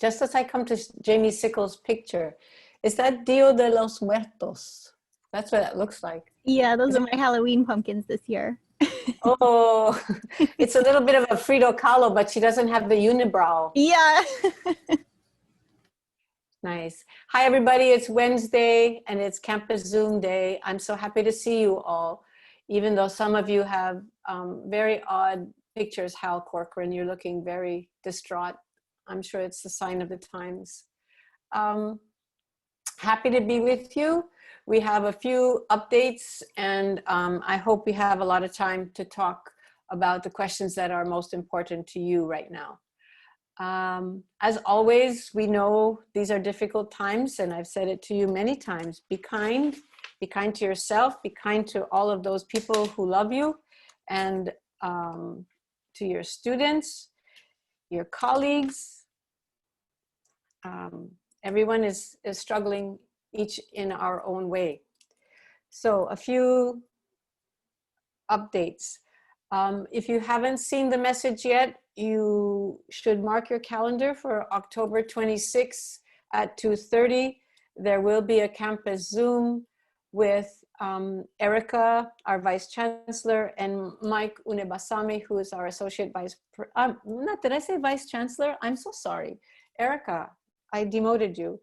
Just as I come to Jamie Sickles' picture, is that Dia de los Muertos? That's what it looks like. Yeah, those are my Halloween pumpkins this year. Oh, it's a little bit of a Frida Kahlo, but she doesn't have the unibrow. Yeah. Nice. Hi, everybody. It's Wednesday and it's Campus Zoom Day. I'm so happy to see you all, even though some of you have very odd pictures. Hal Corcoran, you're looking very distraught. I'm sure it's the sign of the times. Happy to be with you. We have a few updates and I hope we have a lot of time to talk about the questions that are most important to you right now. As always, we know these are difficult times and I've said it to you many times. Be kind to yourself, be kind to all of those people who love you, and to your students, your colleagues. Everyone is struggling, each in our own way. So a few updates. If you haven't seen the message yet, you should mark your calendar for October 26th at 2:30. There will be a campus Zoom with Erica, our Vice Chancellor, and Mike Unebasami, who is our Associate Vice, did I say Vice Chancellor? I'm so sorry. Erica, I demoted you.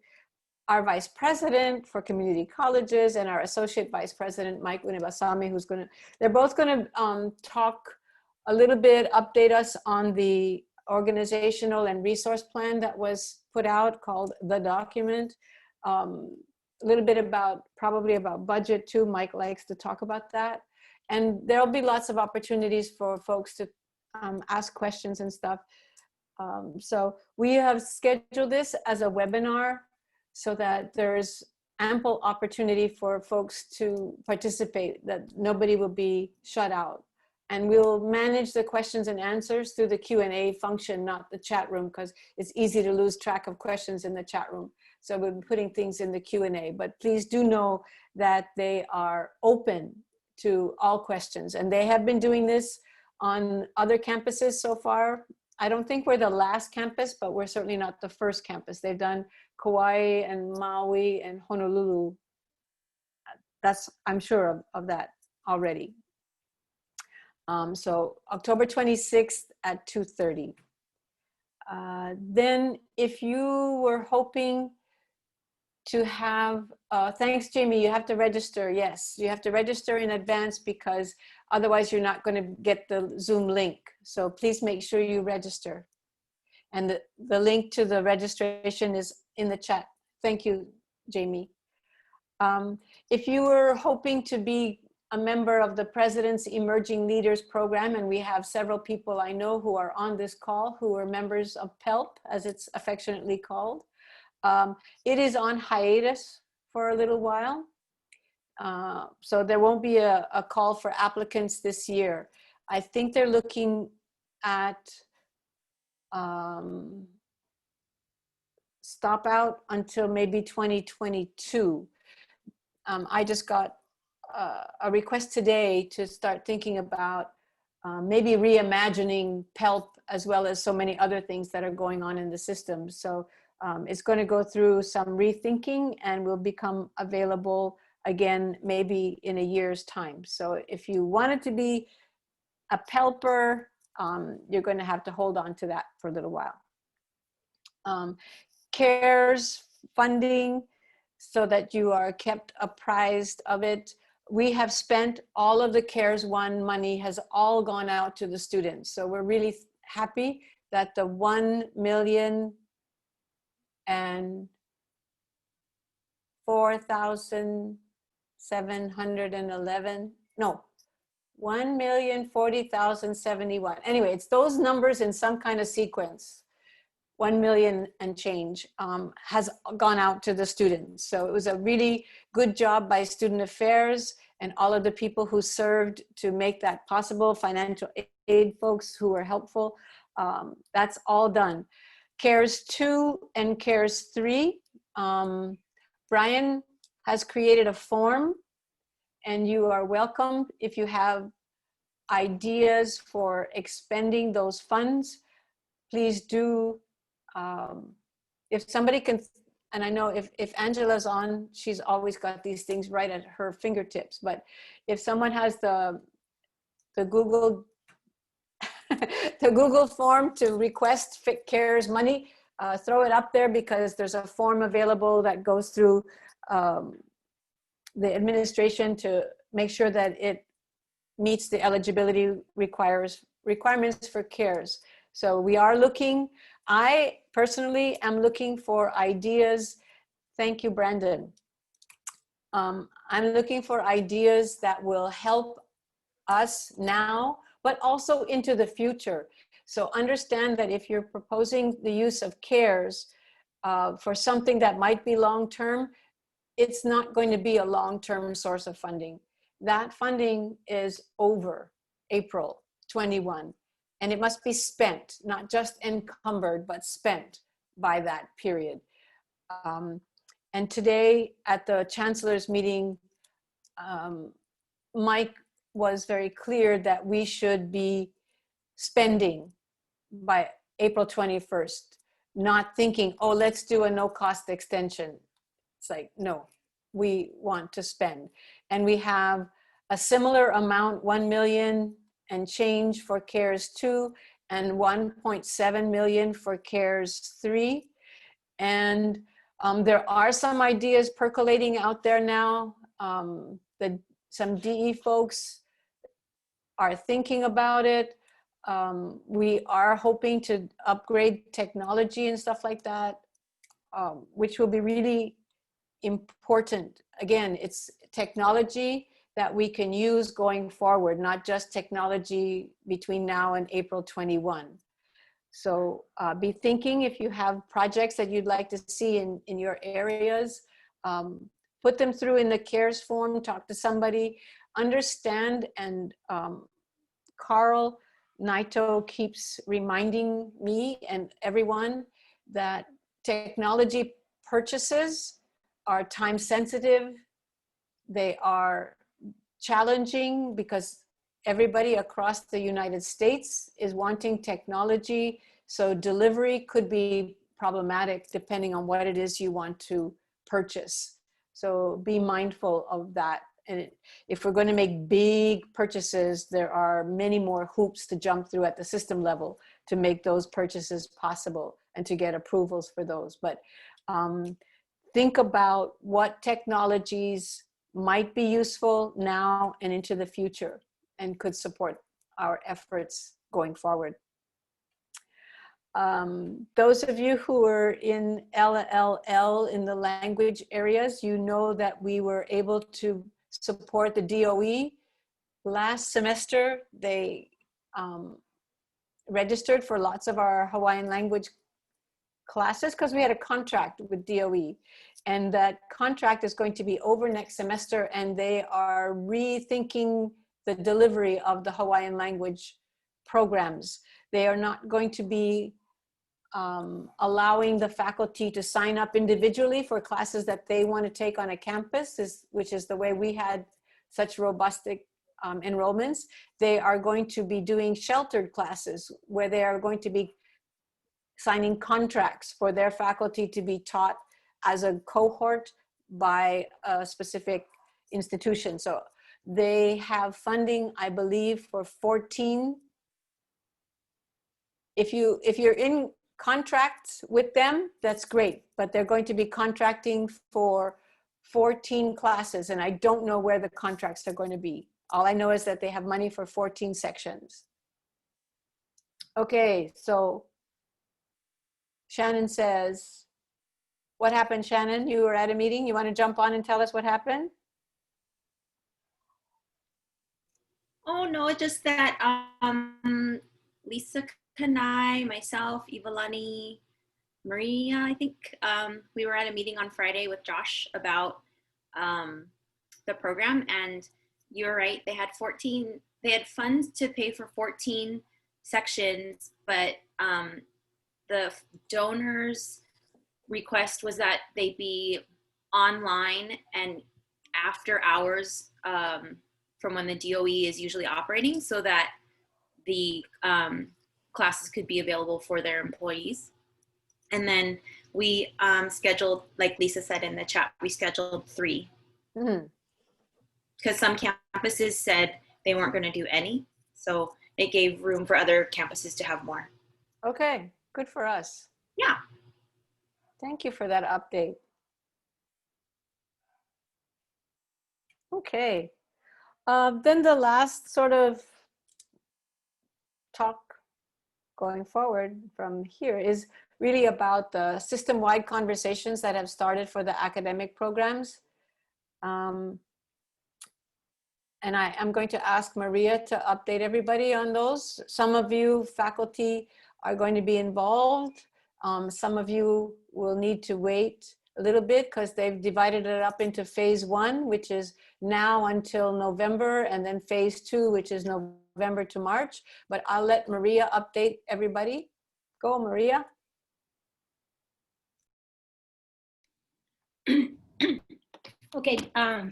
Our Vice President for Community Colleges and our Associate Vice President, Mike Unebasami, they're both gonna talk a little bit, update us on the organizational and resource plan that was put out called The Document. A little bit probably about budget too. Mike likes to talk about that. And there'll be lots of opportunities for folks to ask questions and stuff. So we have scheduled this as a webinar so that there's ample opportunity for folks to participate, that nobody will be shut out. And we'll manage the questions and answers through the Q&A function, not the chat room, because it's easy to lose track of questions in the chat room. So we'll be putting things in the Q&A, but please do know that they are open to all questions. And they have been doing this on other campuses so far. I don't think we're the last campus, but we're certainly not the first campus. They've done Kauai and Maui and Honolulu. I'm sure of that already. So October 26th at 2:30. Then if you were hoping to have, thanks Jamie, you have to register. Yes, you have to register in advance because otherwise you're not going to get the Zoom link. So please make sure you register. And the link to the registration is in the chat. Thank you, Jamie. If you were hoping to be a member of the President's Emerging Leaders Program, and we have several people I know who are on this call who are members of PELP, as it's affectionately called. It is on hiatus for a little while. So there won't be a call for applicants this year. I think they're looking at stop out until maybe 2022. I just got a request today to start thinking about maybe reimagining PELP as well as so many other things that are going on in the system. So it's going to go through some rethinking and will become available again maybe in a year's time. So if you wanted to be a PELPer, you're going to have to hold on to that for a little while. CARES funding, so that you are kept apprised of it. We have spent all of the CARES 1 money, has all gone out to the students. So we're really happy that the 1,040,071. Anyway, it's those numbers in some kind of sequence. 1 million and change has gone out to the students. So it was a really good job by Student Affairs and all of the people who served to make that possible, financial aid folks who were helpful. That's all done. CARES 2 and CARES 3, Brian has created a form, and you are welcome if you have ideas for expending those funds. Please do if somebody can, and I know if Angela's on, she's always got these things right at her fingertips, but if someone has the Google, the Google form to request CARES money, throw it up there, because there's a form available that goes through the administration to make sure that it meets the eligibility requirements for CARES. So we are looking, I personally am looking for ideas. Thank you, Brandon. I'm looking for ideas that will help us now, but also into the future. So understand that if you're proposing the use of CARES for something that might be long-term, it's not going to be a long-term source of funding. That funding is over April 21, and it must be spent, not just encumbered, but spent by that period. And today at the Chancellor's meeting, Mike was very clear that we should be spending by April 21st, not thinking, oh, let's do a no-cost extension. It's like, no, we want to spend. And we have a similar amount, 1 million and change for CARES 2 and 1.7 million for CARES 3. And there are some ideas percolating out there now. Some DE folks are thinking about it. We are hoping to upgrade technology and stuff like that, which will be really important. Again, it's technology that we can use going forward, not just technology between now and April 21. So be thinking if you have projects that you'd like to see in your areas, put them through in the CARES form, talk to somebody, understand. And Carl Naito keeps reminding me and everyone that technology purchases are time sensitive. They are challenging because everybody across the United States is wanting technology. So delivery could be problematic depending on what it is you want to purchase. So be mindful of that. And if we're going to make big purchases, there are many more hoops to jump through at the system level to make those purchases possible and to get approvals for those. But think about what technologies might be useful now and into the future and could support our efforts going forward. Those of you who are in LLL in the language areas, you know that we were able to support the DOE. Last semester, they registered for lots of our Hawaiian language classes because we had a contract with DOE. And that contract is going to be over next semester, and they are rethinking the delivery of the Hawaiian language programs. They are not going to be allowing the faculty to sign up individually for classes that they want to take on a campus, which is the way we had such robust enrollments. They are going to be doing sheltered classes where they are going to be signing contracts for their faculty to be taught as a cohort by a specific institution. So they have funding, I believe, for 14. If you're in contracts with them, that's great, but they're going to be contracting for 14 classes, and I don't know where the contracts are going to be. All I know is that they have money for 14 sections. Okay, so Shannon says, what happened, Shannon? You were at a meeting. You want to jump on and tell us what happened? Oh, no, just that Lisa Kanai, myself, Ivalani, Maria, I think we were at a meeting on Friday with Josh about the program, and you're right, they had funds to pay for 14 sections, but the donors' request was that they be online and after hours from when the DOE is usually operating, so that the classes could be available for their employees. And then we scheduled, like Lisa said in the chat, we scheduled 3. Because some campuses said they weren't going to do any. So it gave room for other campuses to have more. Okay, good for us. Yeah. Thank you for that update. Okay, then the last sort of talk going forward from here is really about the system-wide conversations that have started for the academic programs. And I'm going to ask Maria to update everybody on those. Some of you faculty are going to be involved. Some of you will need to wait a little bit because they've divided it up into phase 1, which is now until November, and then phase 2, which is November to March. But I'll let Maria update everybody. Go, Maria. Okay, hi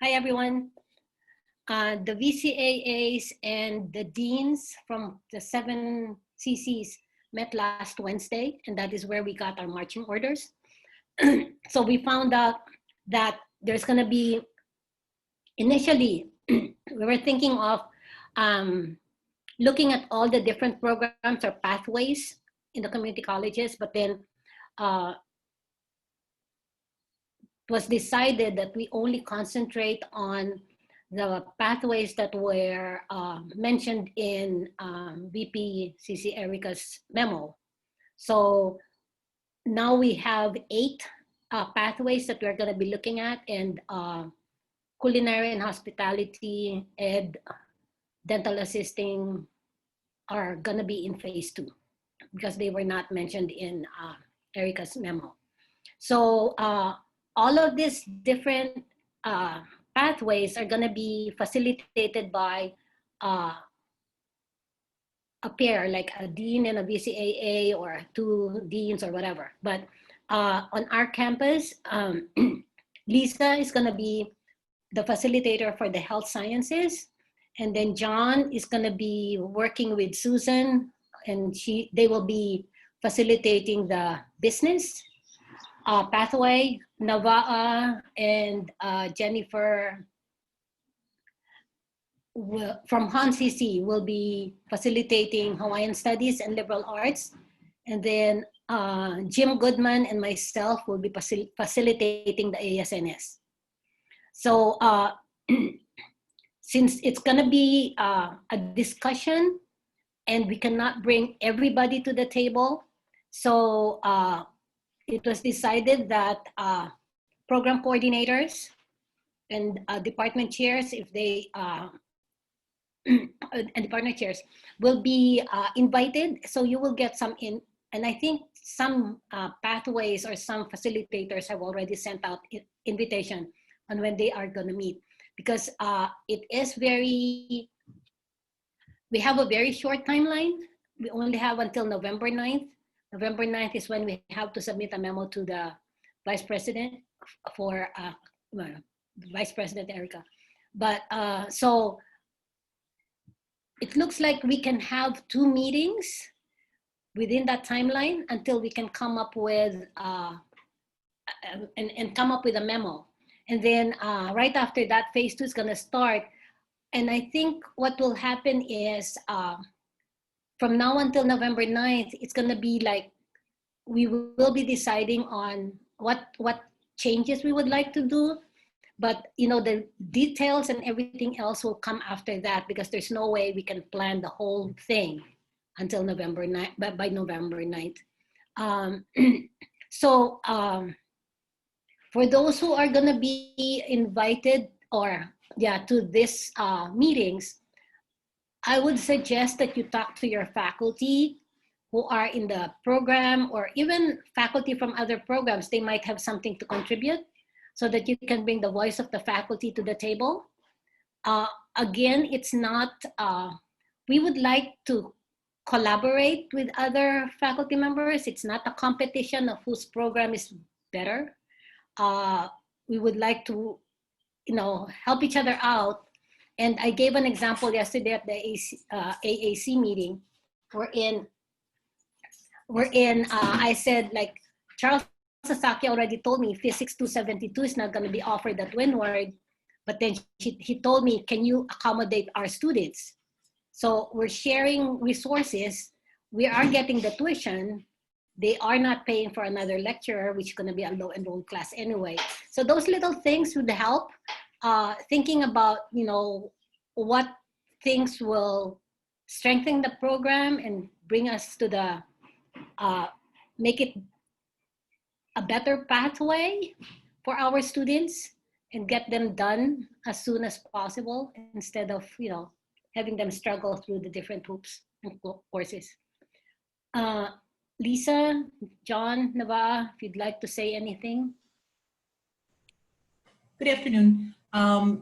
everyone. The VCAAs and the deans from the 7 CCs met last Wednesday, and that is where we got our marching orders. So we found out that there's gonna be, initially, we were thinking of looking at all the different programs or pathways in the community colleges, but then it was decided that we only concentrate on the pathways that were mentioned in VP CC Erica's memo. So now we have 8 pathways that we're going to be looking at, and culinary and hospitality, ed, dental assisting are going to be in phase 2 because they were not mentioned in Erica's memo. So all of these different pathways are going to be facilitated by a pair, like a dean and a VCAA, or 2 deans or whatever. But on our campus, Lisa is going to be the facilitator for the health sciences. And then John is going to be working with Susan, and they will be facilitating the business pathway. Navaa and Jennifer from Han CC will be facilitating Hawaiian Studies and Liberal Arts. And then Jim Goodman and myself will be facilitating the ASNS. So since it's gonna be a discussion and we cannot bring everybody to the table, so it was decided that program coordinators and department chairs, if they and department chairs will be invited. So you will get some in, and I think some pathways or some facilitators have already sent out invitation on when they are going to meet, because it is very, we have a very short timeline. We only have until November 9th. November 9th is when we have to submit a memo to the Vice President for Vice President Erica. But so it looks like we can have 2 meetings within that timeline until we can come up with and come up with a memo. And then right after that, phase 2 is going to start. And I think what will happen is from now until November 9th, it's going to be like we will be deciding on what changes we would like to do. But you know, the details and everything else will come after that, because there's no way we can plan the whole thing until November 9th, by November 9th. So for those who are gonna be invited to this meetings, I would suggest that you talk to your faculty who are in the program, or even faculty from other programs. They might have something to contribute, so that you can bring the voice of the faculty to the table. Again, it's not, we would like to collaborate with other faculty members. It's not a competition of whose program is better. We would like to, you know, help each other out. And I gave an example yesterday at the AAC meeting, I said, like, Charles Sasaki already told me Physics 272 is not going to be offered at Windward, but then he told me, can you accommodate our students? So we're sharing resources. We are getting the tuition. They are not paying for another lecturer, which is going to be a low enrolled class anyway. So those little things would help. Thinking about, you know, what things will strengthen the program and bring us to the, make it a better pathway for our students and get them done as soon as possible instead of, you know, having them struggle through the different hoops and courses. Lisa, John, Nava, if you'd like to say anything. Good afternoon.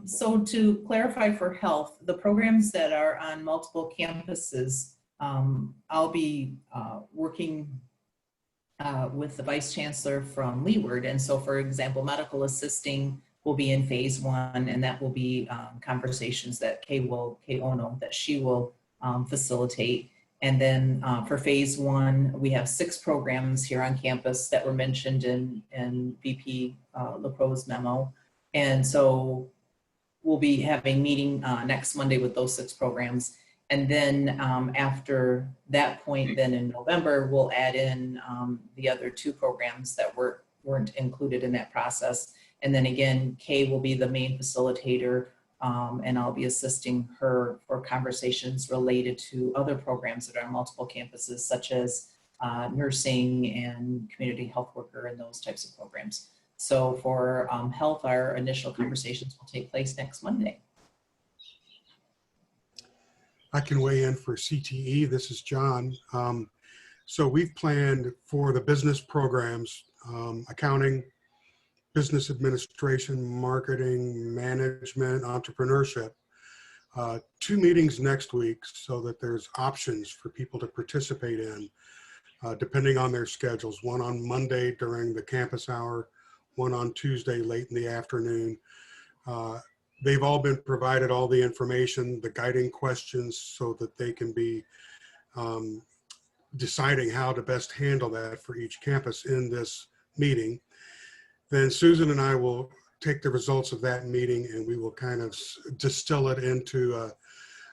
So to clarify for health, the programs that are on multiple campuses, I'll be working with the Vice Chancellor from Leeward. And so, for example, medical assisting will be in phase 1, and that will be conversations that Kay Ono, that she will facilitate. And then for phase 1, we have 6 programs here on campus that were mentioned in VP LaPro's memo. And so we'll be having a meeting next Monday with those 6 programs. And then after that point, then in November, we'll add in the other 2 programs that weren't included in that process. And then again, Kay will be the main facilitator, and I'll be assisting her for conversations related to other programs that are on multiple campuses, such as nursing and community health worker and those types of programs. So for health, our initial conversations will take place next Monday. I can weigh in for CTE. This is John. So we've planned for the business programs, accounting, business administration, marketing, management, entrepreneurship, 2 meetings next week so that there's options for people to participate in, depending on their schedules. One on Monday during the campus hour, one on Tuesday late in the afternoon. They've all been provided all the information, the guiding questions, so that they can be deciding how to best handle that for each campus in this meeting. Then Susan and I will take the results of that meeting and we will kind of distill it into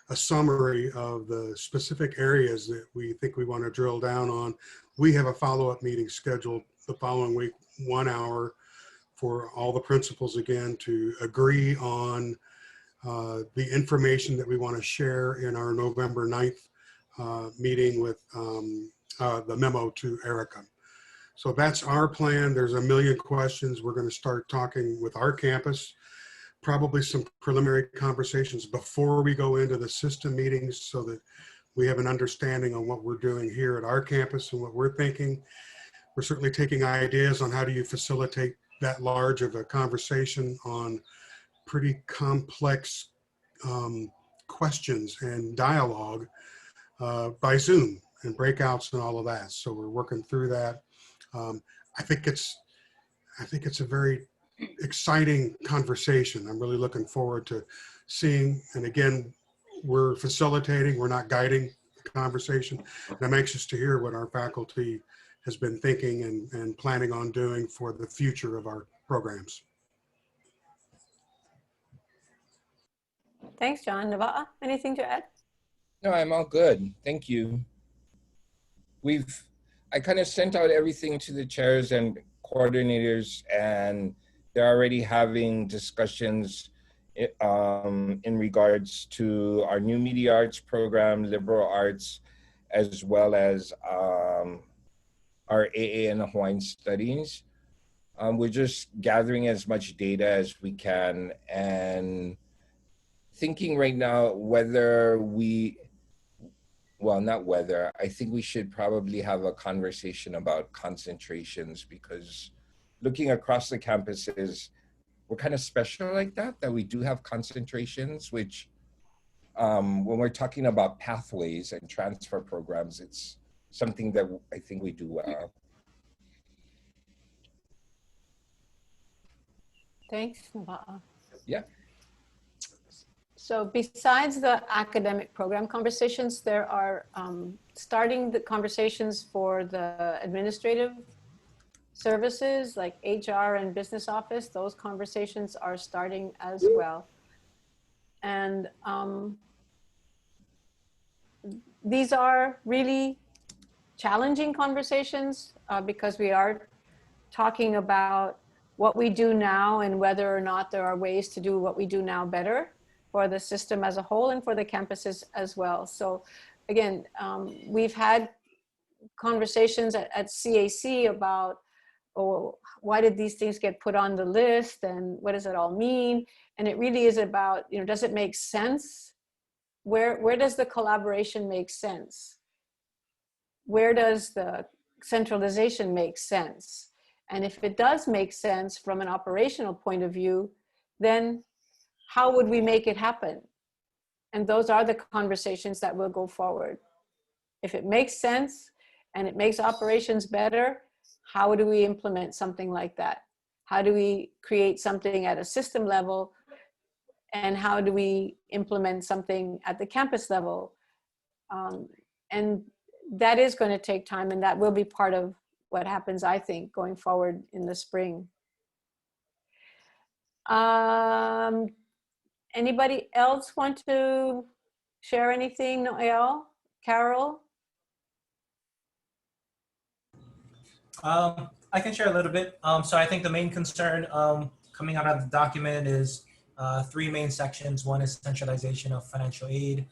a summary of the specific areas that we think we want to drill down on. We have a follow-up meeting scheduled the following week, 1 hour, for all the principals again to agree on the information that we want to share in our November 9th meeting with the memo to Erica. So that's our plan. There's a million questions. We're going to start talking with our campus, probably some preliminary conversations before we go into the system meetings so that we have an understanding on what we're doing here at our campus and what we're thinking. We're certainly taking ideas on how do you facilitate that large of a conversation on pretty complex questions and dialogue by Zoom and breakouts and all of that. So we're working through that. I think it's a very exciting conversation. I'm really looking forward to seeing, and again, we're facilitating, we're not guiding the conversation. And I'm anxious to hear what our faculty has been thinking and planning on doing for the future of our programs. Thanks, John. Nava, anything to add? No, I'm all good. Thank you. I kind of sent out everything to the chairs and coordinators, and they're already having discussions in regards to our new media arts program, liberal arts, as well as our AA and Hawaiian studies. We're just gathering as much data as we can and thinking right now whether I think we should probably have a conversation about concentrations, because looking across the campuses, we're kind of special like that we do have concentrations, which when we're talking about pathways and transfer programs, it's something that I think we do well. Thanks, Nava. Yeah. So besides the academic program conversations, there are starting the conversations for the administrative services like HR and business office. Those conversations are starting as well. And these are really challenging conversations because we are talking about what we do now and whether or not there are ways to do what we do now better for the system as a whole and for the campuses as well. So again, we've had conversations at CAC about, oh, why did these things get put on the list and what does it all mean? And it really is about, you know, does it make sense? Where does the collaboration make sense? Where does the centralization make sense? And if it does make sense from an operational point of view, then how would we make it happen? And those are the conversations that will go forward. If it makes sense and it makes operations better, how do we implement something like that? How do we create something at a system level? And how do we implement something at the campus level? And that is going to take time, and that will be part of what happens, I think, going forward in the spring. Anybody else want to share anything? Noelle? Carol? I can share a little bit. So I think the main concern coming out of the document is three main sections. One is centralization of financial aid,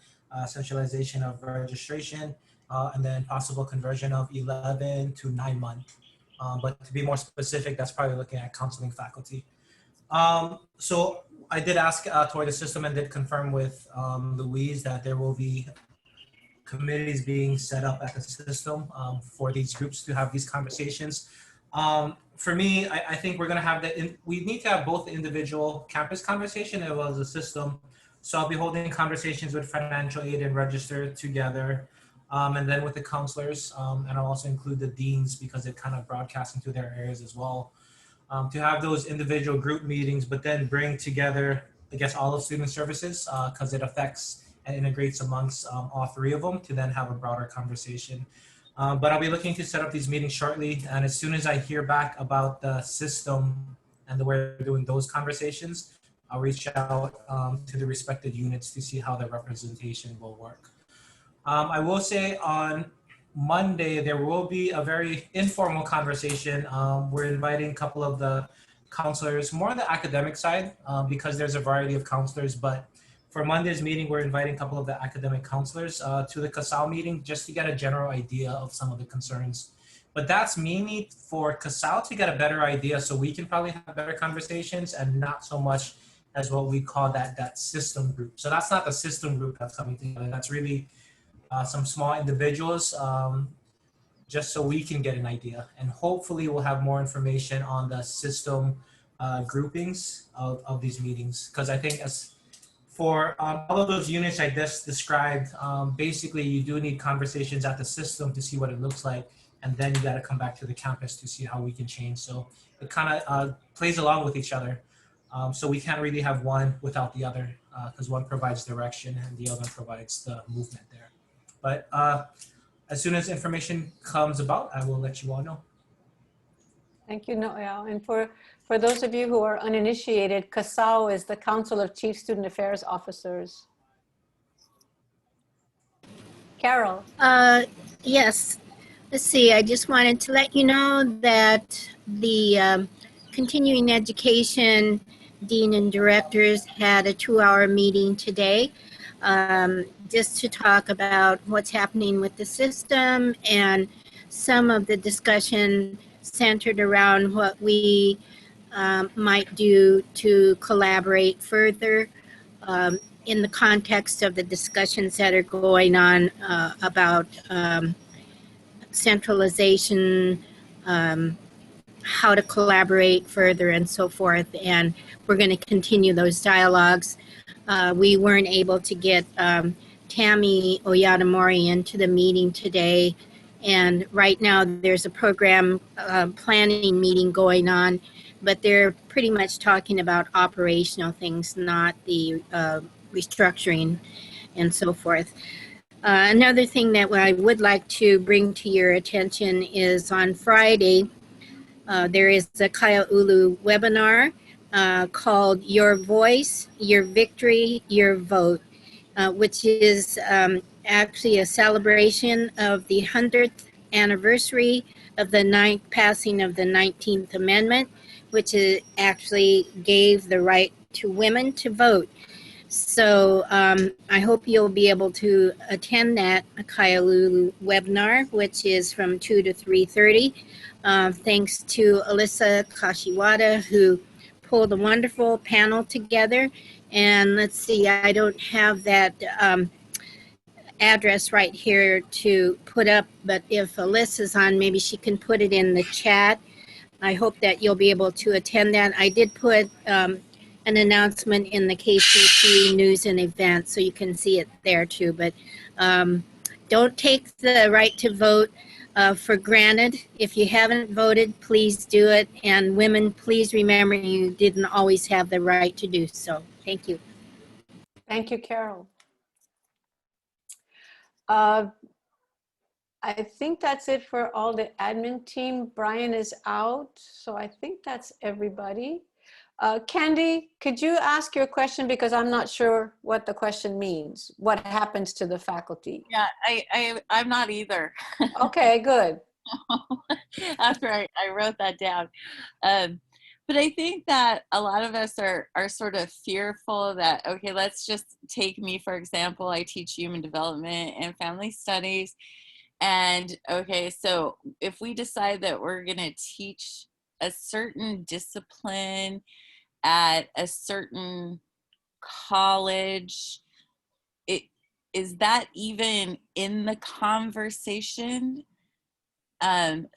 centralization of registration, and then possible conversion of 11 to 9 months. But to be more specific, that's probably looking at counseling faculty. So I did ask toward the system and did confirm with Louise that there will be committees being set up at the system for these groups to have these conversations. For me, I think we're going to have we need to have both the individual campus conversation as well as the system. So I'll be holding conversations with financial aid and register together, and then with the counselors, and I'll also include the deans because it kind of broadcasts into their areas as well. To have those individual group meetings, but then bring together, I guess, all of student services because it affects and integrates amongst all three of them to then have a broader conversation. But I'll be looking to set up these meetings shortly. And as soon as I hear back about the system and the way we're doing those conversations, I'll reach out to the respective units to see how the representation will work. I will say on Monday, there will be a very informal conversation. We're inviting a couple of the counselors, more on the academic side, because there's a variety of counselors, but for Monday's meeting, we're inviting a couple of the academic counselors to the CASAL meeting just to get a general idea of some of the concerns. But that's mainly for CASAL to get a better idea so we can probably have better conversations and not so much as what we call that system group. So that's not the system group that's coming together. That's really some small individuals just so we can get an idea. And hopefully we'll have more information on the system groupings of these meetings. Because I think for all of those units I just described, basically you do need conversations at the system to see what it looks like, and then you got to come back to the campus to see how we can change. So it kind of plays along with each other. So we can't really have one without the other because one provides direction and the other provides the movement there. But as soon as information comes about, I will let you all know. Thank you, Noelle. And for those of you who are uninitiated, CASAO is the Council of Chief Student Affairs Officers. Carol. Yes. Let's see. I just wanted to let you know that the continuing education dean and directors had a 2-hour meeting today just to talk about what's happening with the system, and some of the discussion centered around what we might do to collaborate further in the context of the discussions that are going on about centralization, how to collaborate further and so forth. And we're going to continue those dialogues. We weren't able to get Tammy Oyatamori into the meeting today. And right now there's a program planning meeting going on, but they're pretty much talking about operational things, not the restructuring and so forth. Another thing that I would like to bring to your attention is on Friday, there is a Kaia'ulu webinar called Your Voice, Your Victory, Your Vote, which is actually a celebration of the 100th anniversary of the passing of the 19th Amendment, which actually gave the right to women to vote. So I hope you'll be able to attend that Kaia'ulu webinar, which is from 2 to 3:30. Thanks to Alyssa Kashiwada, who pulled a wonderful panel together. And let's see, I don't have that address right here to put up, but if Alyssa's on, maybe she can put it in the chat. I hope that you'll be able to attend that. I did put an announcement in the KCC news and events, so you can see it there too. But don't take the right to vote for granted. If you haven't voted, please do it. And women, please remember you didn't always have the right to do so. Thank you. Thank you, Carol. I think that's it for all the admin team. Brian is out, so I think that's everybody. Candy, could you ask your question, because I'm not sure what the question means. What happens to the faculty? Yeah, I'm not either. Okay, good. After I wrote that down. But I think that a lot of us are sort of fearful that, okay, let's just take me, for example, I teach human development and family studies. And okay, so if we decide that we're going to teach a certain discipline at a certain college, is that even in the conversation?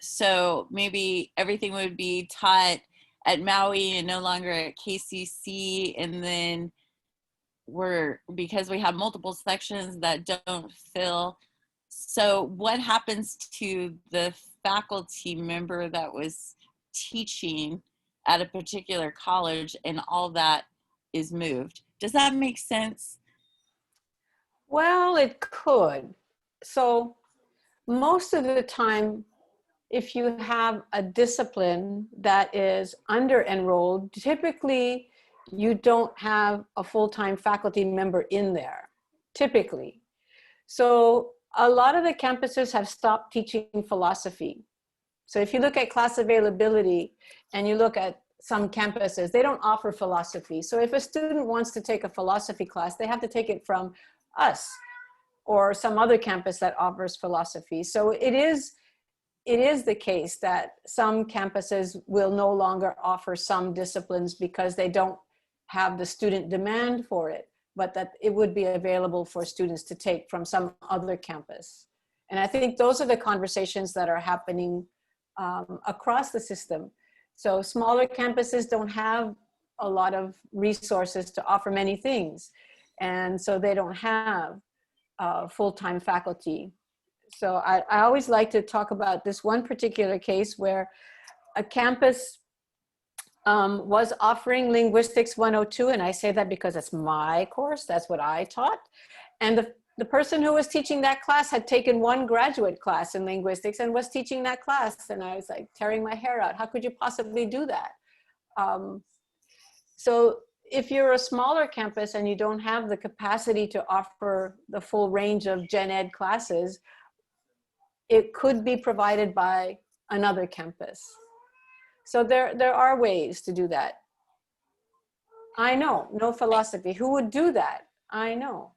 So maybe everything would be taught at Maui and no longer at KCC, and then because we have multiple sections that don't fill. So what happens to the faculty member that was teaching at a particular college and all that is moved? Does that make sense? Well, it could. So most of the time, if you have a discipline that is under-enrolled, typically you don't have a full-time faculty member in there, typically. So a lot of the campuses have stopped teaching philosophy. So if you look at class availability and you look at some campuses, they don't offer philosophy. So if a student wants to take a philosophy class, they have to take it from us or some other campus that offers philosophy. So it is the case that some campuses will no longer offer some disciplines because they don't have the student demand for it, but that it would be available for students to take from some other campus. And I think those are the conversations that are happening across the system. So smaller campuses don't have a lot of resources to offer many things. And so they don't have full-time faculty. So I always like to talk about this one particular case where a campus was offering Linguistics 102, and I say that because it's my course, that's what I taught. And the person who was teaching that class had taken one graduate class in linguistics and was teaching that class. And I was like tearing my hair out. How could you possibly do that? So if you're a smaller campus and you don't have the capacity to offer the full range of gen ed classes, it could be provided by another campus. So there are ways to do that. I know, no philosophy. Who would do that? I know.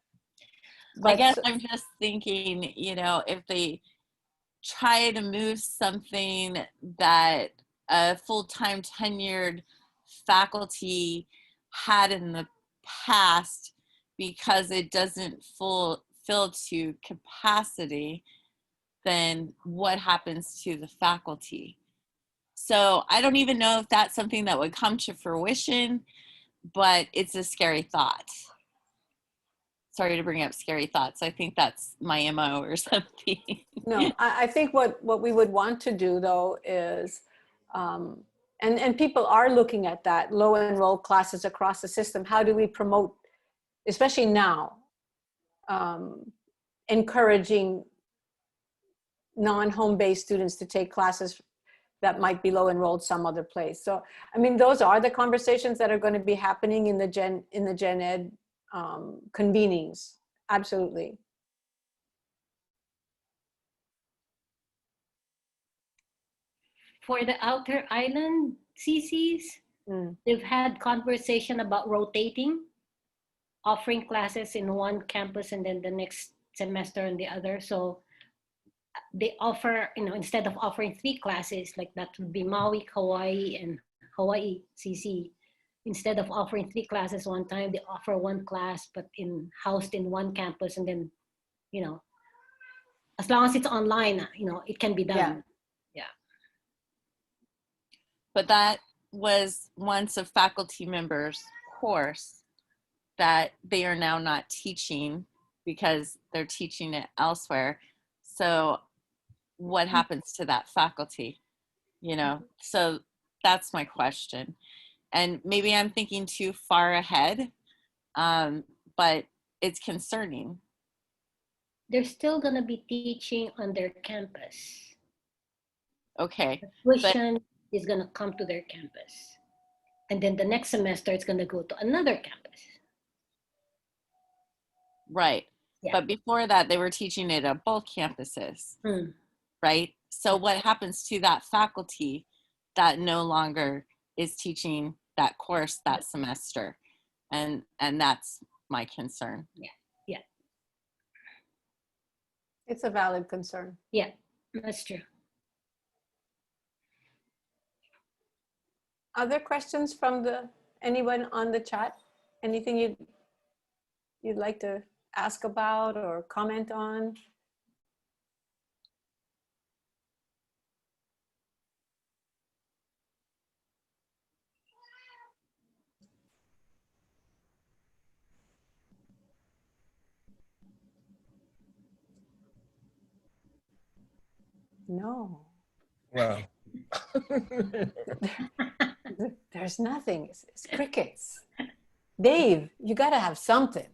But I guess I'm just thinking, you know, if they try to move something that a full-time tenured faculty had in the past because it doesn't fill to capacity, then what happens to the faculty? So I don't even know if that's something that would come to fruition, but it's a scary thought. Sorry to bring up scary thoughts. I think that's my MO or something. No, I think what we would want to do though is, and people are looking at that, low enrolled classes across the system. How do we promote especially now, encouraging non-home-based students to take classes that might be low enrolled some other place. So, I mean, those are the conversations that are going to be happening in the Gen Ed convenings. Absolutely. For the outer island CCs, they've had conversation about rotating, offering classes in one campus and then the next semester in the other. So they offer, instead of offering 3 classes, like that would be Maui, Hawaii, and Hawaii CC. Instead of offering 3 classes one time, they offer 1 class, but housed in one campus. And then, as long as it's online, it can be done. Yeah. But that was once a faculty member's course that they are now not teaching because they're teaching it elsewhere. So what happens to that faculty? So that's my question. And maybe I'm thinking too far ahead, but it's concerning. They're still going to be teaching on their campus. Okay. The tuition is going to come to their campus. And then the next semester, it's going to go to another campus. Right. Yeah. But before that, they were teaching it at both campuses. Right. So what happens to that faculty that no longer is teaching that course that semester? And that's my concern. Yeah. It's a valid concern. Yeah, that's true. Other questions from anyone on the chat? Anything you'd like to ask about or comment on? No. Well, There's nothing. It's crickets. Dave, you got to have something.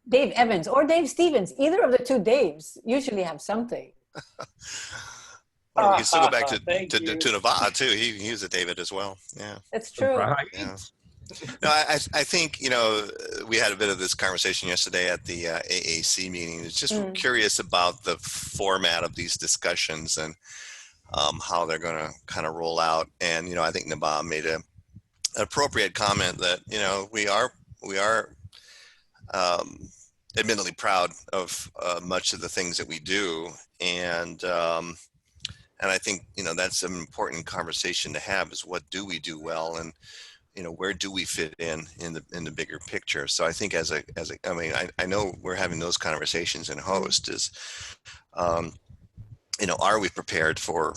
Dave Evans or Dave Stevens, either of the 2 Daves usually have something. Well, we can still go back to Nevada too. He was a David as well. Yeah, that's true. Right. Yeah. No, I think we had a bit of this conversation yesterday at the AAC meeting. It's just curious about the format of these discussions and how they're going to kind of roll out. And I think Nabab made an appropriate comment that we are admittedly proud of much of the things that we do, and I think that's an important conversation to have: is what do we do well, and where do we fit in the bigger picture? So I think I know we're having those conversations in host is, are we prepared for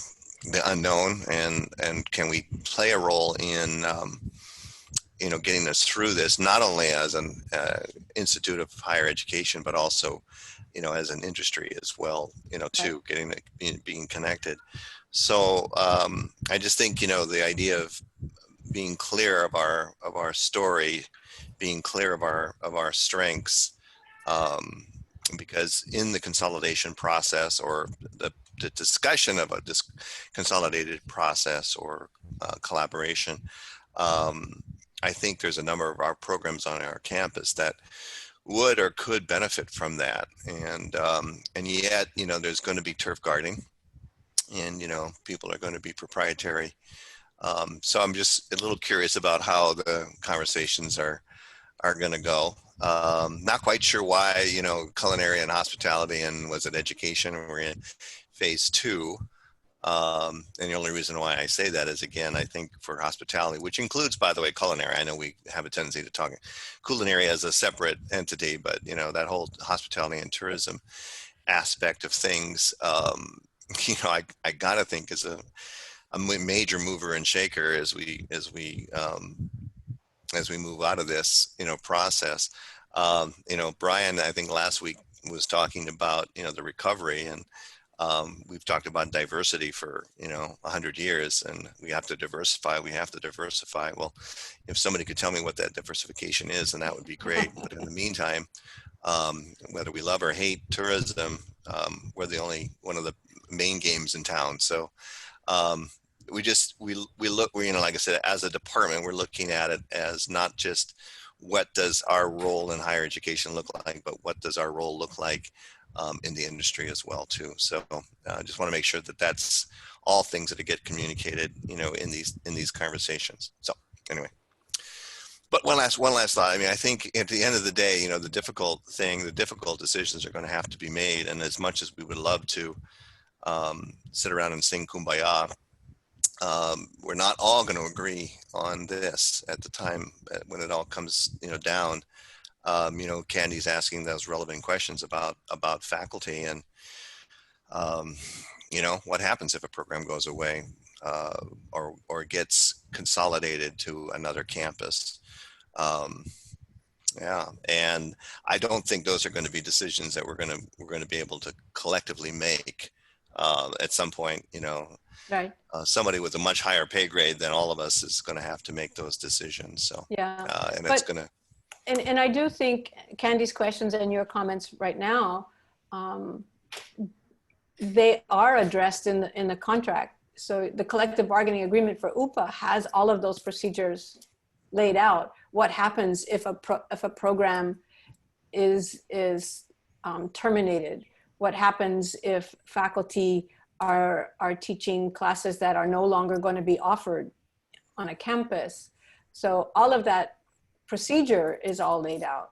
the unknown, and can we play a role in getting us through this, not only as an institute of higher education, but also as an industry as well, too, being connected. So I just think the idea of being clear of our story, being clear of our strengths, because in the consolidation process or the discussion of a consolidated process or collaboration, I think there's a number of our programs on our campus that would or could benefit from that, and yet there's going to be turf guarding, and people are going to be proprietary. So I'm just a little curious about how the conversations are going to go. Not quite sure why, culinary and hospitality and was it education, we're in phase 2. And the only reason why I say that is, again, I think for hospitality, which includes, by the way, culinary. I know we have a tendency to talk culinary as a separate entity, but that whole hospitality and tourism aspect of things, I gotta think is a major mover and shaker as we move out of this process. Brian, I think last week was talking about the recovery, and We've talked about diversity for 100 years, and we have to diversify. We have to diversify. Well, if somebody could tell me what that diversification is, then that would be great. But in the meantime, whether we love or hate tourism, we're the only one of the main games in town. So we look, like I said, as a department, we're looking at it as not just what does our role in higher education look like, but what does our role look like in the industry as well too. So I just want to make sure that that's all things that get communicated, in these conversations. So anyway, but one last thought. I mean, I think at the end of the day, the difficult decisions are going to have to be made. And as much as we would love to sit around and sing Kumbaya, we're not all going to agree on this at the time when it all comes, down. Candy's asking those relevant questions about faculty and, what happens if a program goes away or gets consolidated to another campus. Yeah, and I don't think those are going to be decisions that we're going to be able to collectively make at some point. Right. Somebody with a much higher pay grade than all of us is going to have to make those decisions. So Yeah, and it's going to. And I do think Candy's questions and your comments right now, they are addressed in the contract. So the collective bargaining agreement for UPA has all of those procedures laid out. What happens if a program is terminated? What happens if faculty are teaching classes that are no longer going to be offered on a campus? So all of that procedure is all laid out.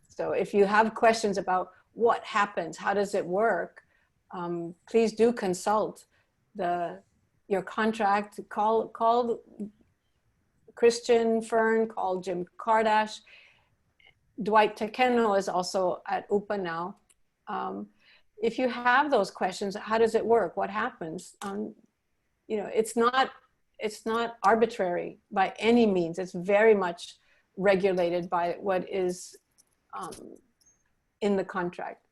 So if you have questions about what happens, how does it work, please do consult your contract. Call Christian Fern, call Jim Kardash. Dwight Takeno is also at UPA now. If you have those questions, how does it work? What happens? It's not arbitrary by any means. It's very much regulated by what is in the contract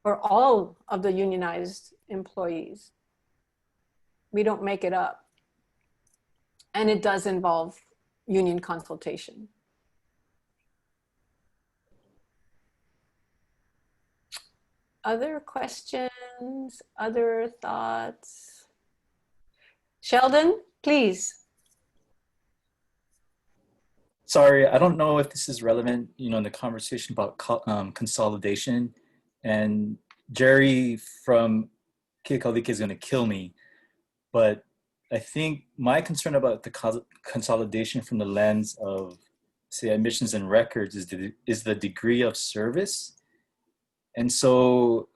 for all of the unionized employees. We don't make it up. And it does involve union consultation. Other questions, other thoughts? Sheldon, please. Sorry, I don't know if this is relevant, in the conversation about consolidation. And Jerry from Kikalika is going to kill me. But I think my concern about the consolidation from the lens of, say, admissions and records is the degree of service. And so,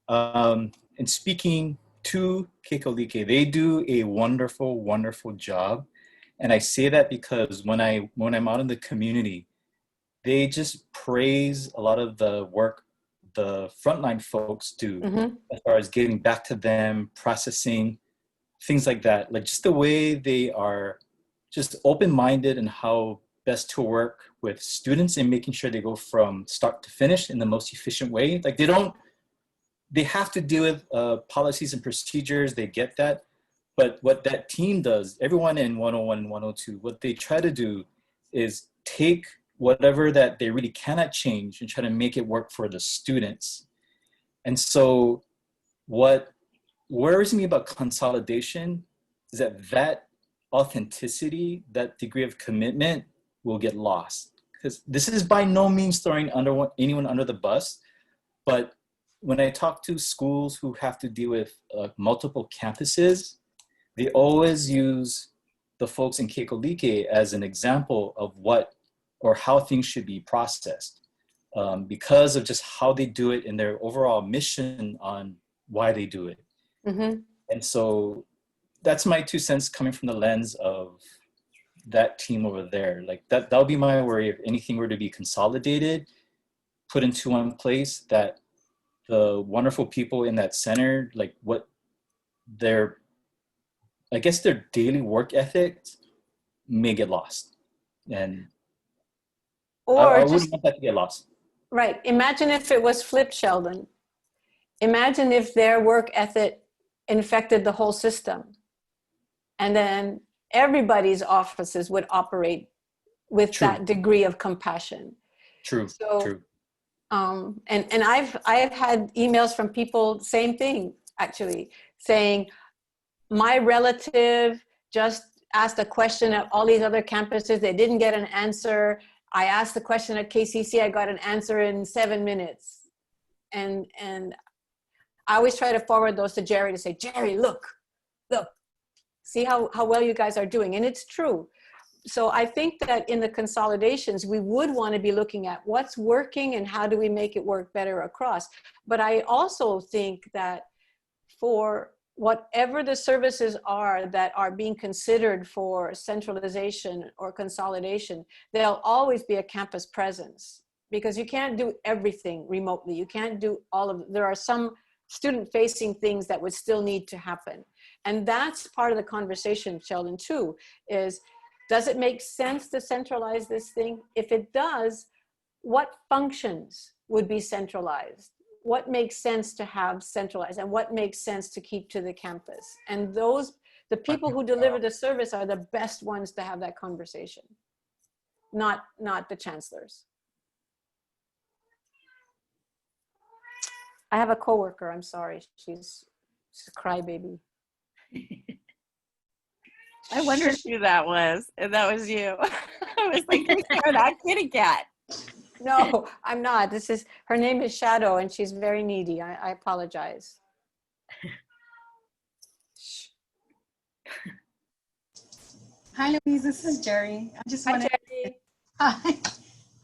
in speaking to Kikalika, they do a wonderful, wonderful job. And I say that because when I'm out in the community, they just praise a lot of the work the frontline folks do, as far as getting back to them, processing, things like that. Like just the way they are just open-minded and how best to work with students and making sure they go from start to finish in the most efficient way. Like they have to deal with policies and procedures, they get that. But what that team does, everyone in 101 and 102, what they try to do is take whatever that they really cannot change and try to make it work for the students. And so what worries me about consolidation is that authenticity, that degree of commitment will get lost. Because this is by no means throwing anyone under the bus, but when I talk to schools who have to deal with multiple campuses, they always use the folks in Kekolike as an example of what or how things should be processed because of just how they do it and their overall mission on why they do it. And so that's my 2 cents coming from the lens of that team over there. Like that'll be my worry if anything were to be consolidated, put into one place, that the wonderful people in that center, like what their daily work ethics may get lost. And I wouldn't want that to get lost. Right. Imagine if it was flipped, Sheldon. Imagine if their work ethic infected the whole system. And then everybody's offices would operate with True. that degree of compassion. True. So, True. and I've had emails from people, same thing, actually, saying, my relative just asked a question at all these other campuses. They didn't get an answer. I asked the question at KCC. I got an answer in 7 minutes. And I always try to forward those to Jerry to say, Jerry, look, see how well you guys are doing. And it's true. So I think that in the consolidations, we would want to be looking at what's working and how do we make it work better across. But I also think that for whatever the services are that are being considered for centralization or consolidation, there'll always be a campus presence, because you can't do everything remotely. You can't do all of it. There are some student-facing things that would still need to happen. And that's part of the conversation, Sheldon, too, is does it make sense to centralize this thing? If it does, what functions would be centralized? What makes sense to have centralized, and what makes sense to keep to the campus? And the people who deliver the service are the best ones to have that conversation, not the chancellors. I have a coworker, I'm sorry, she's a crybaby. I wondered who that was, and that was you. I was like, you're not kitty cat. No, I'm not. Her name is Shadow, and she's very needy. I apologize. Hi, Louise. This is Jerry. I just Hi, wanted. Jerry.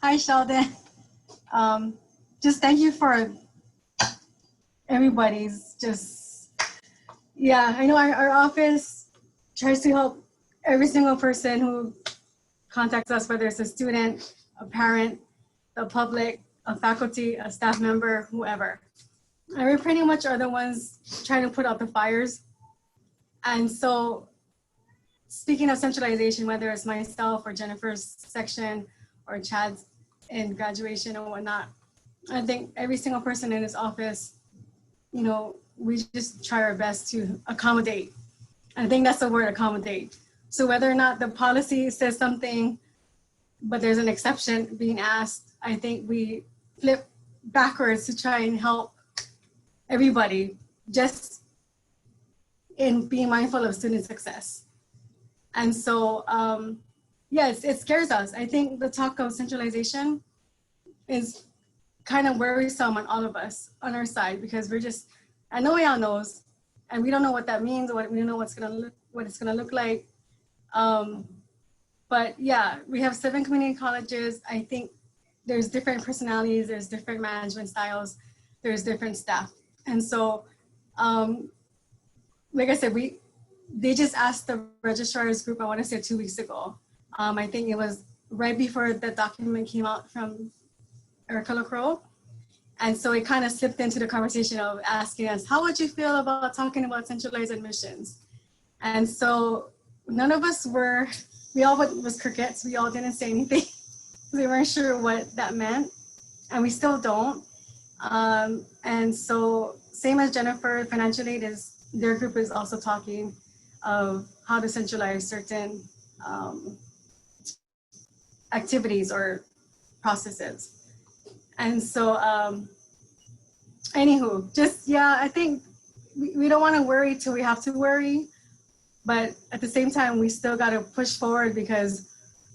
Hi, Sheldon. Just thank you for everybody's I know our office tries to help every single person who contacts us, whether it's a student, a parent, the public, a faculty, a staff member, whoever. And we pretty much are the ones trying to put out the fires. And so, speaking of centralization, whether it's myself or Jennifer's section or Chad's in graduation or whatnot, I think every single person in this office, we just try our best to accommodate. I think that's the word, accommodate. So whether or not the policy says something, but there's an exception being asked, I think we flip backwards to try and help everybody just in being mindful of student success. And so, yes, it scares us. I think the talk of centralization is kind of worrisome on all of us on our side, because I know we all knows, and we don't know what that means, or we don't know what it's gonna look like. But yeah, we have 7 community colleges. I think there's different personalities, there's different management styles, there's different staff. And so, like I said, they just asked the registrar's group, I want to say 2 weeks ago. I think it was right before the document came out from Erica LaCroix. And so it kind of slipped into the conversation of asking us, how would you feel about talking about centralized admissions? And so none of us we all was crickets. We all didn't say anything. We weren't sure what that meant, and we still don't. And so same as Jennifer, financial aid their group is also talking of how to centralize certain activities or processes. And so, anywho, I think we don't want to worry till we have to worry, but at the same time, we still got to push forward, because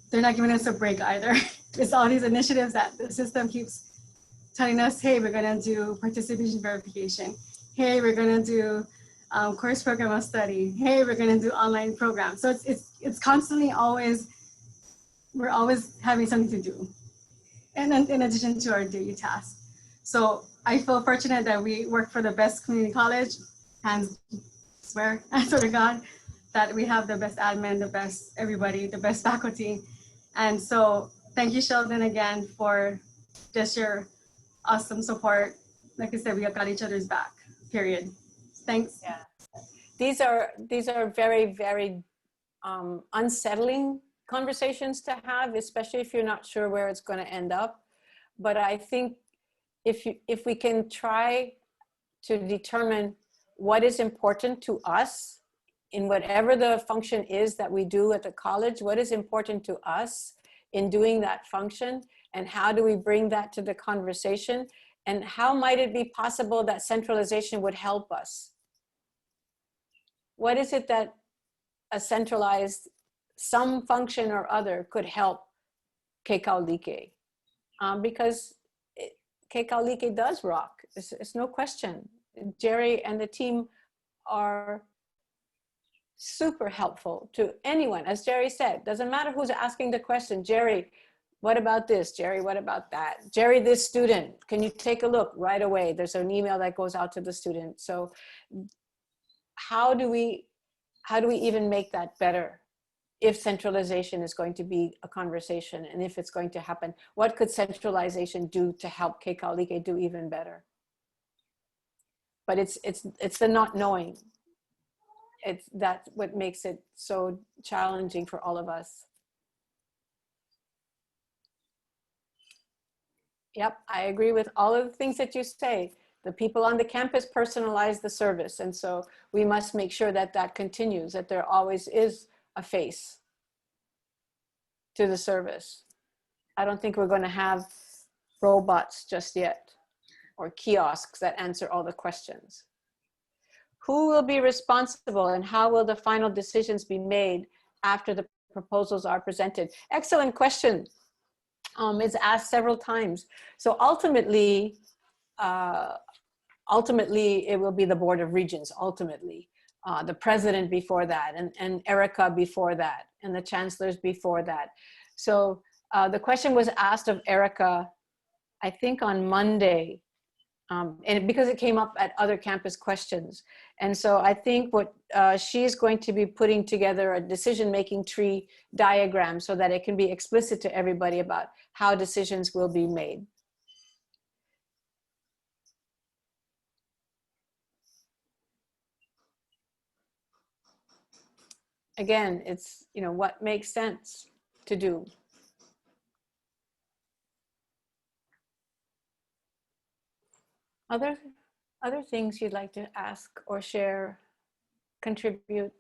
they're not giving us a break either. It's all these initiatives that the system keeps telling us, hey, we're going to do participation verification. Hey, we're going to do course program of study. Hey, we're going to do online programs. So it's constantly we're always having something to do. And then in addition to our daily tasks. So I feel fortunate that we work for the best community college, and I swear to God, that we have the best admin, the best everybody, the best faculty. And so thank you, Sheldon, again, for just your awesome support. Like I said, we got each other's back, period. Thanks. Yeah. These are very, very unsettling conversations to have, especially if you're not sure where it's going to end up. But I think if we can try to determine what is important to us in whatever the function is that we do at the college, what is important to us in doing that function, and how do we bring that to the conversation, and how might it be possible that centralization would help us? What is it that a centralized, some function or other could help Kekaulike? Because Kekaulike does rock, it's no question. Jerry and the team are super helpful to anyone. As Jerry said, doesn't matter who's asking the question. Jerry, what about this? Jerry, what about that? Jerry, this student, can you take a look right away? There's an email that goes out to the student. So how do we even make that better? If centralization is going to be a conversation, and if it's going to happen, what could centralization do to help Kekaulike do even better? But it's the not knowing. That's what makes it so challenging for all of us. Yep, I agree with all of the things that you say. The people on the campus personalize the service, and so we must make sure that that continues, that there always is a face to the service. I don't think we're going to have robots just yet, or kiosks that answer all the questions. Who will be responsible, and how will the final decisions be made after the proposals are presented? Excellent question. It's asked several times. So ultimately, it will be the Board of Regents, ultimately. The president before that, and Erica before that, and the chancellors before that. So the question was asked of Erica, I think on Monday, and because it came up at other campus questions. And so I think what she's going to be putting together a decision-making tree diagram so that it can be explicit to everybody about how decisions will be made. Again, it's, you know, what makes sense to do. Other things you'd like to ask or share, contribute?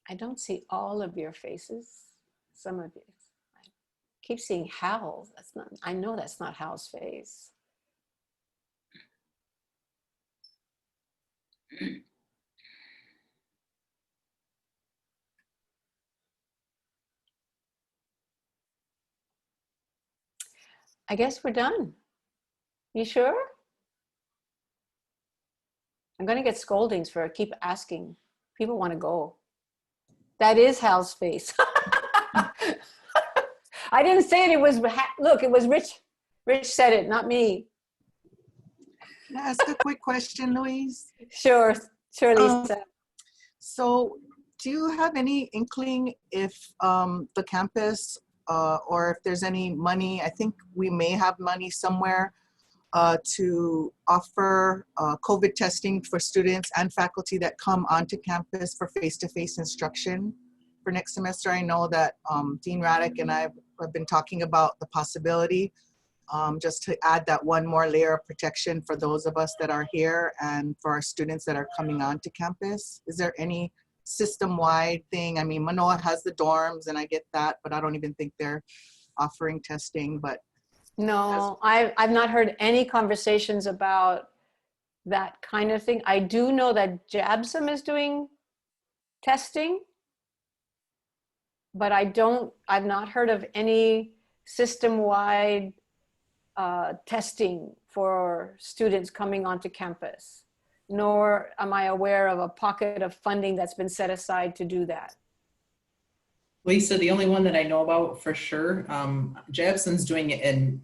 I don't see all of your faces. Some of you. I keep seeing Hal. That's not, I know that's not Hal's face. I guess we're done. You sure? I'm going to get scoldings for keep asking. People want to go. That is Hal's face. I didn't say it. It was, look, it was Rich. Rich said it, not me. Can I ask a quick question, Louise? Sure, Lisa. So do you have any inkling if the campus or if there's any money, I think we may have money somewhere to offer COVID testing for students and faculty that come onto campus for face-to-face instruction for next semester? I know that Dean Raddick and I have been talking about the possibility just to add that one more layer of protection for those of us that are here and for our students that are coming onto campus. Is there any system-wide thing? I mean, Manoa has the dorms and I get that, but I don't even think they're offering testing. But no, I've not heard any conversations about that kind of thing. I do know that JABSOM is doing testing, but I've not heard of any system-wide testing for students coming onto campus, nor am I aware of a pocket of funding that's been set aside to do that. Lisa, the only one that I know about for sure, Jabson's doing it, and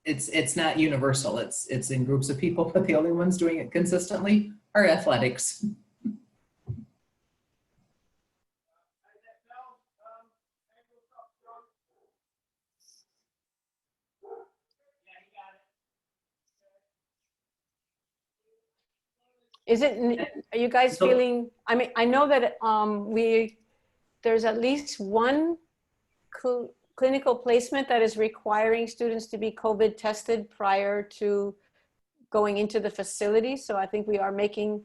it's not universal. It's in groups of people, but the only ones doing it consistently are athletics. Is it, are you guys So- feeling, I mean, I know that there's at least one clinical placement that is requiring students to be COVID tested prior to going into the facility. So I think we are making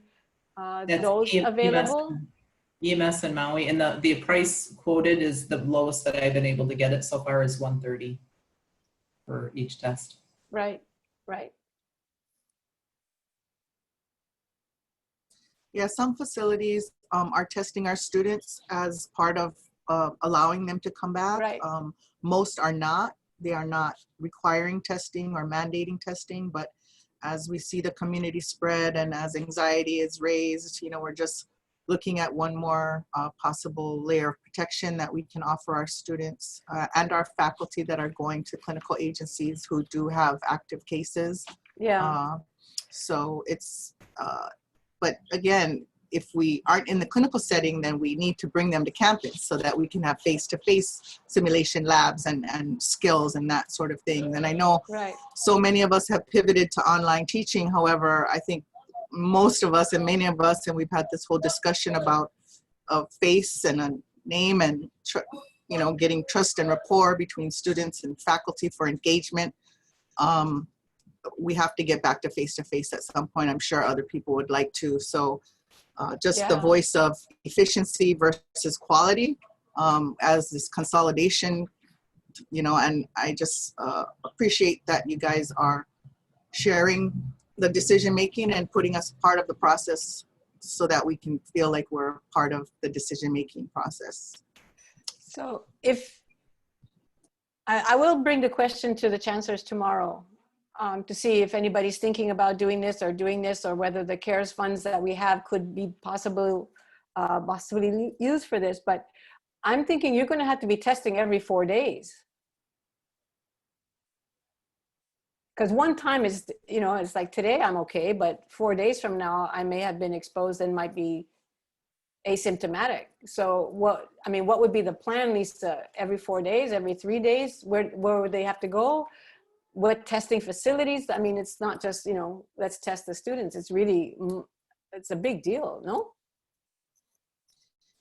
That's those available. EMS and Maui, and the price quoted is the lowest that I've been able to get it so far is $130 for each test. Right, right. Yeah, some facilities are testing our students as part of allowing them to come back. Right. Most are not. They are not requiring testing or mandating testing, but as we see the community spread and as anxiety is raised, you know, we're just looking at one more possible layer of protection that we can offer our students and our faculty that are going to clinical agencies who do have active cases. Yeah. So it's, but again, if we aren't in the clinical setting, then we need to bring them to campus so that we can have face-to-face simulation labs and skills and that sort of thing. And I know so many of us have pivoted to online teaching. However, I think most of us and many of us, and we've had this whole discussion about a face and a name and, you know, getting trust and rapport between students and faculty for engagement. We have to get back to face-to-face at some point. I'm sure other people would like to. So just the voice of efficiency versus quality as this consolidation, you know, and I just appreciate that you guys are sharing the decision-making and putting us part of the process so that we can feel like we're part of the decision-making process. So if, I will bring the question to the chancellors tomorrow to see if anybody's thinking about doing this or whether the CARES funds that we have could be possibly used for this. But I'm thinking you're going to have to be testing every 4 days. Because one time is, you know, it's like today I'm okay, but 4 days from now I may have been exposed and might be asymptomatic. So what, I mean, what would be the plan, Lisa? Every 4 days, every 3 days? Where would they have to go? What testing facilities? I mean, it's not just, you know, let's test the students. It's really, it's a big deal, no?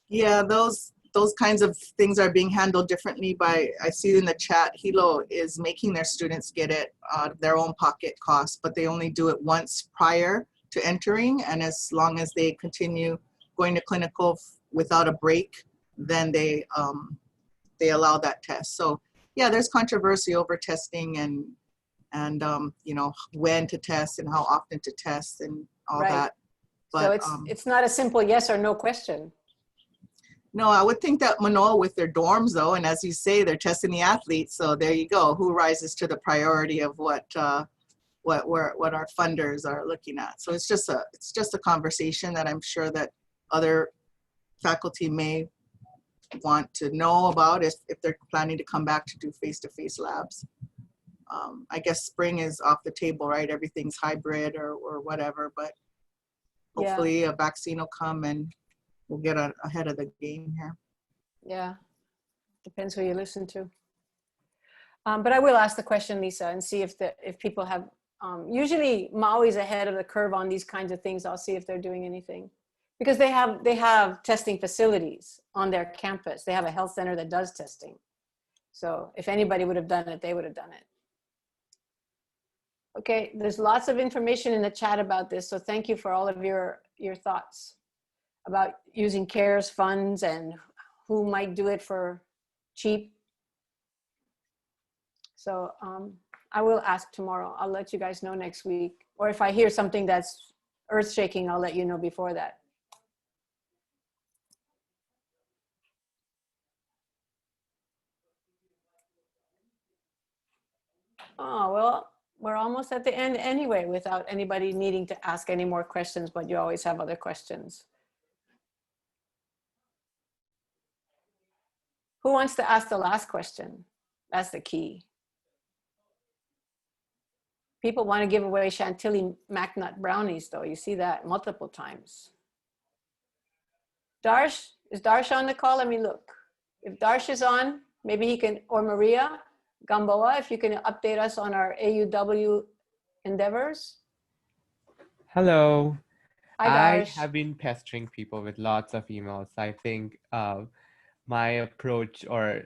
Yeah, those kinds of things are being handled differently by, I see in the chat, Hilo is making their students get it out of their own pocket costs, but they only do it once prior to entering. And as long as they continue going to clinical without a break, then they allow that test. So yeah, there's controversy over testing and you know, when to test and how often to test and all that. But so it's not a simple yes or no question. No, I would think that Manoa with their dorms though, and as you say, they're testing the athletes. So there you go. Who rises to the priority of what our funders are looking at? So it's just a conversation that I'm sure that other faculty may want to know about if they're planning to come back to do face-to-face labs. I guess spring is off the table, right? Everything's hybrid or whatever, but hopefully a vaccine will come and we'll get ahead of the game here. Yeah, depends who you listen to. But I will ask the question, Lisa, and see if people have, usually Maui's ahead of the curve on these kinds of things. I'll see if they're doing anything. Because they have testing facilities on their campus. They have a health center that does testing. So if anybody would have done it, they would have done it. Okay, there's lots of information in the chat about this. So thank you for all of your thoughts about using CARES funds and who might do it for cheap. So I will ask tomorrow. I'll let you guys know next week. Or if I hear something that's earth-shaking, I'll let you know before that. Oh, well, we're almost at the end anyway without anybody needing to ask any more questions, but you always have other questions. Who wants to ask the last question? That's the key. People want to give away Chantilly MacNut brownies though. You see that multiple times. Darsh, is Darsh on the call? Let me look. If Darsh is on, maybe he can, or Maria Gamboa, if you can update us on our AUW endeavors. Hello. Hi, I Darsh. have been pestering people with lots of emails. I think my approach or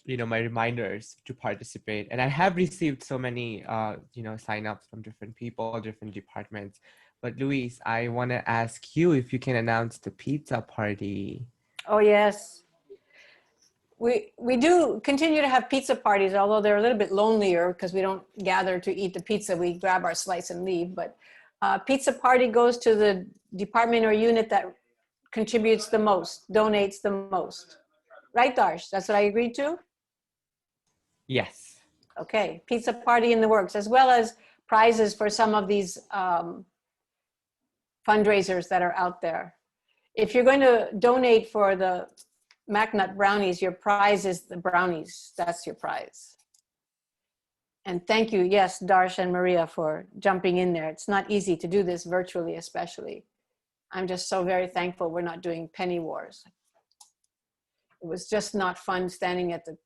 my reminders to participate, and I have received so many sign-ups from different people, different departments. But Luis, I want to ask you if you can announce the pizza party. Oh, yes. We do continue to have pizza parties, although they're a little bit lonelier because we don't gather to eat the pizza. We grab our slice and leave. But pizza party goes to the department or unit that contributes the most, donates the most. Right, Darsh? That's what I agreed to? Yes. Okay, pizza party in the works, as well as prizes for some of these fundraisers that are out there. If you're going to donate for the MacNut brownies, your prize is the brownies. That's your prize. And thank you, yes, Darsh and Maria, for jumping in there. It's not easy to do this virtually, especially. I'm just so very thankful we're not doing penny wars. It was just not fun standing at the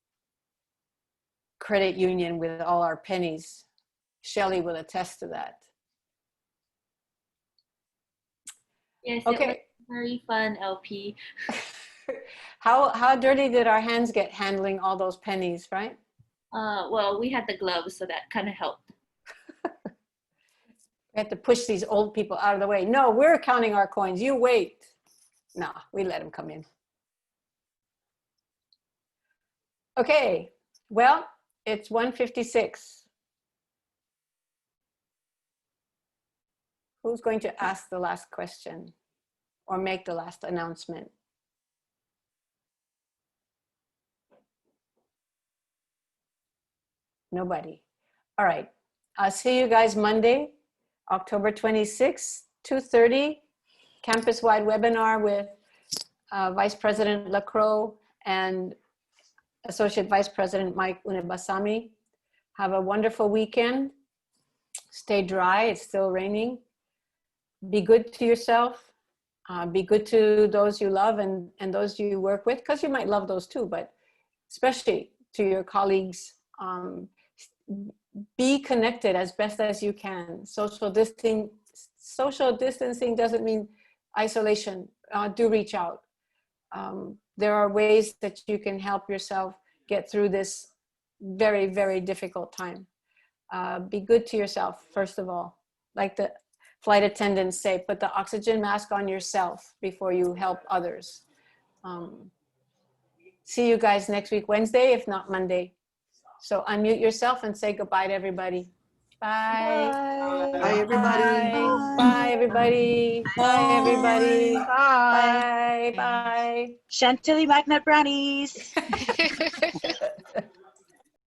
credit union with all our pennies. Shelley will attest to that. Yes, Okay. it was very fun, LP. How dirty did our hands get handling all those pennies, right? Well, we had the gloves, so that kind of helped. We had to push these old people out of the way. No, we're counting our coins. You wait. No, we let them come in. Okay, well, it's 1:56. Who's going to ask the last question or make the last announcement? Nobody. All right. I'll see you guys Monday, October 26th, 2:30, campus-wide webinar with Vice President Lacroix and Associate Vice President Mike Unebasami. Have a wonderful weekend. Stay dry. It's still raining. Be good to yourself. Be good to those you love and those you work with, because you might love those too, but especially to your colleagues. Be connected as best as you can. Social distancing doesn't mean isolation. Do reach out. There are ways that you can help yourself get through this very, very difficult time. Be good to yourself, first of all. Like the flight attendants say, put the oxygen mask on yourself before you help others. See you guys next week, Wednesday, if not Monday. So unmute yourself and say goodbye to everybody. Bye. Bye. Bye, everybody. Bye. Bye, everybody. Bye, everybody. Bye. Bye. Bye. Chantilly Magnet Brownies.